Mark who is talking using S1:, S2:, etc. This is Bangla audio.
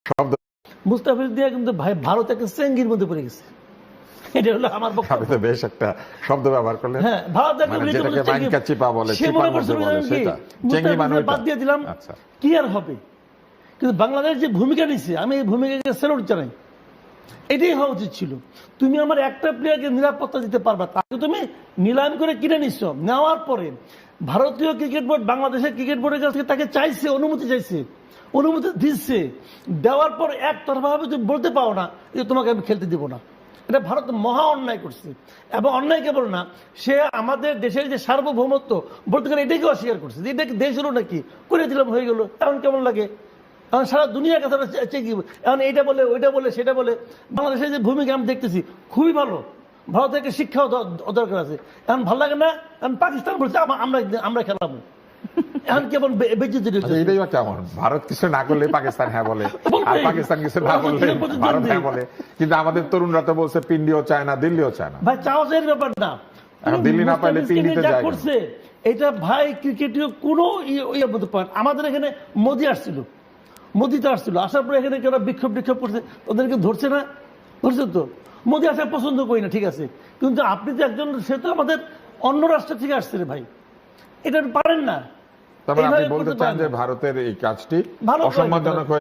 S1: শব্দ
S2: মুস্তাফিজ দিয়ে কিন্তু ভাই ভারত একটা চেঙ্গির মধ্যে পড়ে গেছে। এটা হলো আমার
S1: আপনি তো বেশ একটা শব্দ ব্যবহার করলেন।
S2: হ্যাঁ, ভারত একটা
S1: মানে যেটাকে মাইনকা চিপা বলে, চিপার মধ্যে বলে সেটা চেঙ্গি মানে ওইটা।
S2: বাদ দিয়ে দিলাম,
S1: আচ্ছা,
S2: কি আর হবে। কিন্তু বাংলাদেশ যে ভূমিকা নিচ্ছে, আমি এই ভূমিকাকে স্যালুট জানাই। এটাই হওয়া উচিত ছিল। তুমি আমার একটা প্লেয়ারকে নিরাপত্তা দিতে পারবা, তাকে তুমি নিলাম করে কিনে নিচ্ছ। নেওয়ার পরে ভারতীয় ক্রিকেট বোর্ড বাংলাদেশের ক্রিকেট বোর্ডের কাছ থেকে তাকে চাইছে, অনুমতি চাইছে, অনুমতি দিচ্ছে। দেওয়ার পর একতরফাভাবে তুমি বলতে পারো না যে তোমাকে আমি খেলতে দিব না। এটা ভারত মহা অন্যায় করছে। এবং অন্যায় কেবল না, সে আমাদের দেশের যে সার্বভৌমত্ব বলতে গেলে এটাকে অস্বীকার করছে যে এটাকে দেশ হলো নাকি, করে দিলাম হয়ে গেল। এখন কেমন লাগে, এখন সারা দুনিয়ার কথা চেকি, এখন এইটা বলে ওইটা বলে সেটা বলে। বাংলাদেশের যে ভূমিকা আমি দেখতেছি খুবই ভালো, ভারতের শিক্ষাও দরকার আছে। এখন ভালো লাগে না, এখন পাকিস্তান বলছে আমরা খেলাবো। এখন কেমন বেজ্জতি
S1: এটাই বা কেমন? ভারত কিছু না করলে পাকিস্তান হ্যাঁ বলে, আর পাকিস্তান কিছু না করলে ভারত হ্যাঁ বলে। কিন্তু আমাদের তরুণরা তো বলছে পিন্ডিও চায় না, দিল্লিও চায় না।
S2: ভাই চাওয়াজের ব্যাপার না,
S1: এখন দিল্লি না পাইলে পিন্ডিতে যায়
S2: করছে এটা ভাই ক্রিকেটীয় কোনো ইয়ের মধ্যে পান। আমাদের এখানে মোদি আসছিল, মোদি তো আসছিল, আসার পরে এখানে কেউ বিক্ষোভ করছে, ওদেরকে ধরছে না, ধরছে তো। মোদি আসা পছন্দ করি না, ঠিক আছে, কিন্তু আপনি তো একজন, সে তো আমাদের অন্য রাষ্ট্র থেকে আসছে রে ভাই, এটা পারেন না।
S1: তারপরে আপনি বলতে চান যে ভারতের এই কাজটি
S2: ভালো
S1: অসম্মানজনক।